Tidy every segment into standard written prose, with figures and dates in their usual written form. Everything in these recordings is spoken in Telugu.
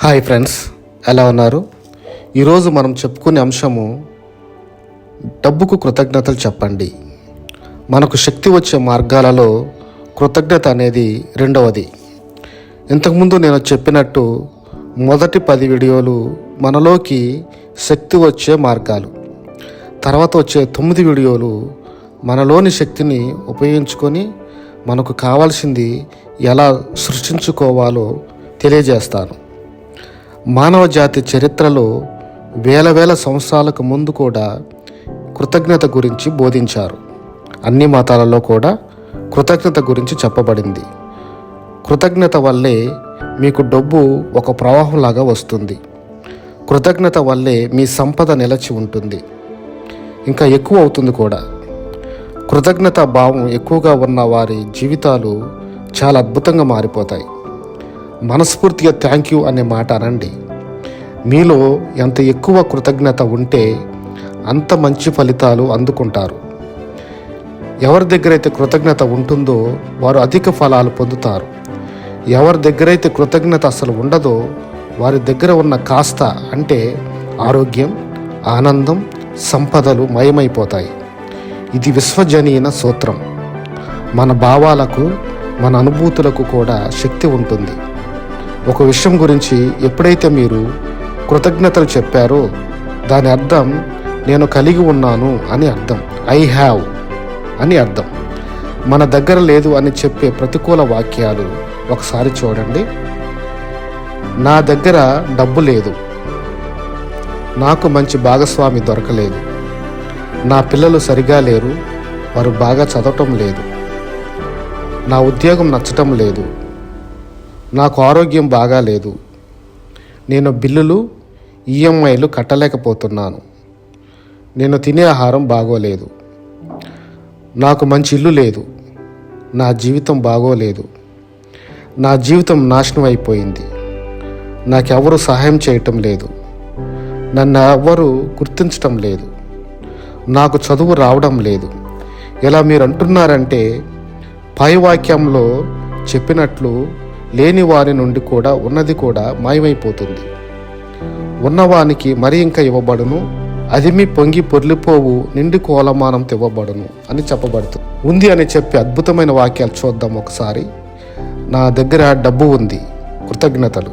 హాయ్ ఫ్రెండ్స్, ఎలా ఉన్నారు? ఈరోజు మనం చెప్పుకునే అంశము డబ్బుకు కృతజ్ఞతలు చెప్పండి. మనకు శక్తి వచ్చే మార్గాలలో కృతజ్ఞత అనేది రెండవది. ఇంతకుముందు నేను చెప్పినట్టు మొదటి 10 వీడియోలు మనలోకి శక్తి వచ్చే మార్గాలు, తర్వాత వచ్చే 9 వీడియోలు మనలోని శక్తిని ఉపయోగించుకొని మనకు కావాల్సింది ఎలా సృష్టించుకోవాలో తెలియజేస్తాను. మానవ జాతి చరిత్రలో వేల సంవత్సరాలకు ముందు కూడా కృతజ్ఞత గురించి బోధించారు. అన్ని మతాలలో కూడా కృతజ్ఞత గురించి చెప్పబడింది. కృతజ్ఞత వల్లే మీకు డబ్బు ఒక ప్రవాహంలాగా వస్తుంది. కృతజ్ఞత వల్లే మీ సంపద నిలిచి ఉంటుంది, ఇంకా ఎక్కువ అవుతుంది కూడా. కృతజ్ఞత భావం ఎక్కువగా ఉన్న వారి జీవితాలు చాలా అద్భుతంగా మారిపోతాయి. మనస్ఫూర్తిగా థ్యాంక్ యూ అనే మాట అనండి. మీలో ఎంత ఎక్కువ కృతజ్ఞత ఉంటే అంత మంచి ఫలితాలు అందుకుంటారు. ఎవరి దగ్గరైతే కృతజ్ఞత ఉంటుందో వారు అధిక ఫలాలు పొందుతారు. ఎవరి దగ్గరైతే కృతజ్ఞత అసలు ఉండదో వారి దగ్గర ఉన్న కాస్త అంటే ఆరోగ్యం, ఆనందం, సంపదలు మయమైపోతాయి. ఇది విశ్వజనీన సూత్రం. మన భావాలకు, మన అనుభూతులకు కూడా శక్తి ఉంటుంది. ఒక విషయం గురించి ఎప్పుడైతే మీరు కృతజ్ఞతలు చెప్పారో దాని అర్థం నేను కలిగి ఉన్నాను అని అర్థం. ఐ హ్యావ్ అని అర్థం. మన దగ్గర లేదు అని చెప్పే ప్రతికూల వాక్యాలు ఒకసారి చూడండి. నా దగ్గర డబ్బు లేదు, నాకు మంచి భాగస్వామి దొరకలేదు, నా పిల్లలు సరిగా లేరు, వారు బాగా చదవటం లేదు, నా ఉద్యోగం నచ్చటం లేదు, నాకు ఆరోగ్యం బాగా లేదు, నేను బిల్లులు ఈఎంఐలు కట్టలేకపోతున్నాను, నేను తినే ఆహారం బాగోలేదు, నాకు మంచి ఇల్లు లేదు, నా జీవితం బాగోలేదు, నా జీవితం నాశనం అయిపోయింది, నాకెవరు సహాయం చేయటం లేదు, నన్ను ఎవ్వరూ గుర్తించటం లేదు, నాకు చదువు రావడం లేదు. ఇలా మీరు అంటున్నారంటే పై వాక్యంలో చెప్పినట్లు లేని వారి నుండి కూడా ఉన్నది కూడా మాయమైపోతుంది. ఉన్నవానికి మరి ఇంకా ఇవ్వబడును, అదిమి పొంగి పొర్లిపోవు నిండి కోలమానం ఇవ్వబడును అని చెప్పబడుతుంది. ఉంది అని చెప్పి అద్భుతమైన వాక్యాలు చూద్దాం ఒకసారి. నా దగ్గర డబ్బు ఉంది, కృతజ్ఞతలు.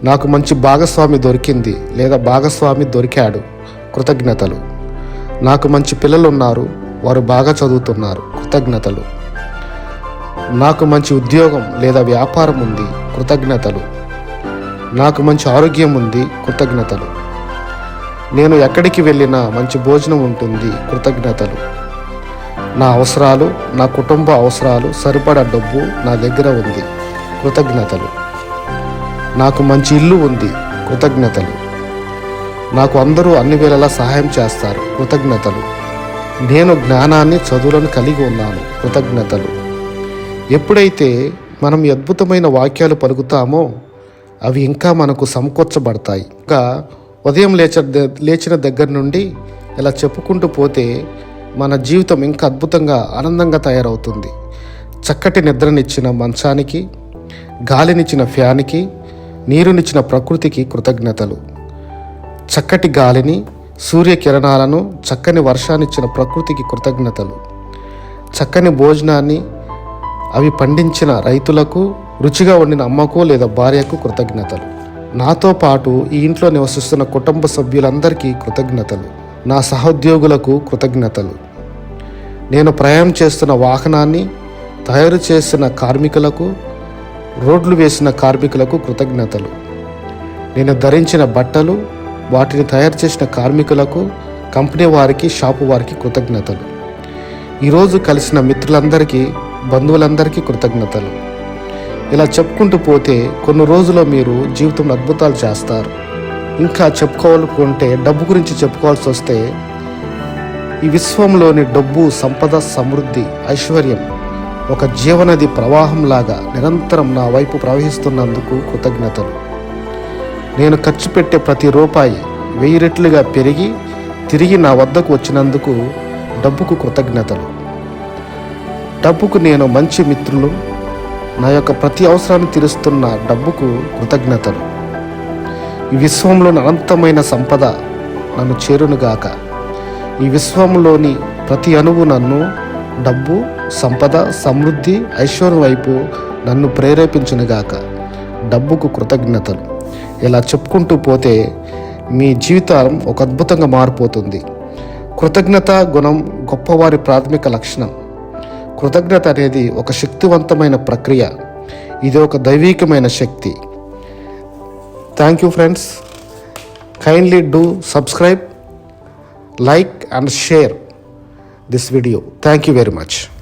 నాకు మంచి భాగస్వామి దొరికింది లేదా భాగస్వామి దొరికాడు, కృతజ్ఞతలు. నాకు మంచి పిల్లలు ఉన్నారు, వారు బాగా చదువుతున్నారు, కృతజ్ఞతలు. నాకు మంచి ఉద్యోగం లేదా వ్యాపారం ఉంది, కృతజ్ఞతలు. నాకు మంచి ఆరోగ్యం ఉంది, కృతజ్ఞతలు. నేను ఎక్కడికి వెళ్ళినా మంచి భోజనం ఉంటుంది, కృతజ్ఞతలు. నా అవసరాలు, నా కుటుంబ అవసరాలు సరిపడా డబ్బు నా దగ్గర ఉంది, కృతజ్ఞతలు. నాకు మంచి ఇల్లు ఉంది, కృతజ్ఞతలు. నాకు అందరూ అన్ని వేళలా సహాయం చేస్తారు, కృతజ్ఞతలు. నేను జ్ఞానాన్ని, చదువులను కలిగి ఉన్నాను, కృతజ్ఞతలు. ఎప్పుడైతే మనం ఈ అద్భుతమైన వాక్యాలు పలుకుతామో అవి ఇంకా మనకు సమకూర్చబడతాయి. ఇంకా ఉదయం లేచిన దగ్గర నుండి ఇలా చెప్పుకుంటూ పోతే మన జీవితం ఇంకా అద్భుతంగా, ఆనందంగా తయారవుతుంది. చక్కటి నిద్రనిచ్చిన మంచానికి, గాలినిచ్చిన ఫ్యాన్కి, నీరునిచ్చిన ప్రకృతికి కృతజ్ఞతలు. చక్కటి గాలిని, సూర్యకిరణాలను, చక్కని వర్షాన్నిచ్చిన ప్రకృతికి కృతజ్ఞతలు. చక్కని భోజనాన్ని, అవి పండించిన రైతులకు, రుచిగా వండిన అమ్మకు లేదా భార్యకు కృతజ్ఞతలు. నాతో పాటు ఈ ఇంట్లో నివసిస్తున్న కుటుంబ సభ్యులందరికీ కృతజ్ఞతలు. నా సహోద్యోగులకు కృతజ్ఞతలు. నేను ప్రయాణం చేస్తున్న వాహనాన్ని తయారు చేసిన కార్మికులకు, రోడ్లు వేసిన కార్మికులకు కృతజ్ఞతలు. నేను ధరించిన బట్టలు, వాటిని తయారు చేసిన కార్మికులకు, కంపెనీ వారికి, షాపు వారికి కృతజ్ఞతలు. ఈరోజు కలిసిన మిత్రులందరికీ, బంధువులందరికీ కృతజ్ఞతలు. ఇలా చెప్పుకుంటూ పోతే కొన్ని రోజుల్లో మీరు జీవితంలో అద్భుతాలు చేస్తారు. ఇంకా చెప్పుకోవాలనుకుంటే డబ్బు గురించి చెప్పుకోవాల్సి వస్తే ఈ విశ్వంలోని డబ్బు, సంపద, సమృద్ధి, ఐశ్వర్యం ఒక జీవనది ప్రవాహంలాగా నిరంతరం నా వైపు ప్రవహిస్తున్నందుకు కృతజ్ఞతలు. నేను ఖర్చు పెట్టే ప్రతి రూపాయి 1000 రెట్లుగా పెరిగి తిరిగి నా వద్దకు వచ్చినందుకు డబ్బుకు కృతజ్ఞతలు. డబ్బుకు నేను మంచి మిత్రులు, నా యొక్క ప్రతి అవసరాన్ని తీరుస్తున్న డబ్బుకు కృతజ్ఞతలు. ఈ విశ్వంలోని అనంతమైన సంపద నన్ను చేరునుగాక. ఈ విశ్వంలోని ప్రతి అణువు నన్ను డబ్బు, సంపద, సమృద్ధి, ఐశ్వర్యం వైపు నన్ను ప్రేరేపించునుగాక. డబ్బుకు కృతజ్ఞతలు. ఇలా చెప్పుకుంటూ పోతే మీ జీవితం ఒక అద్భుతంగా మారిపోతుంది. కృతజ్ఞత గుణం గొప్పవారి ప్రాథమిక లక్షణం. కృతజ్ఞత అనేది ఒక శక్తివంతమైన ప్రక్రియ. ఇది ఒక దైవీకమైన శక్తి. Thank you friends. Kindly do subscribe, like and share this video. Thank you very much.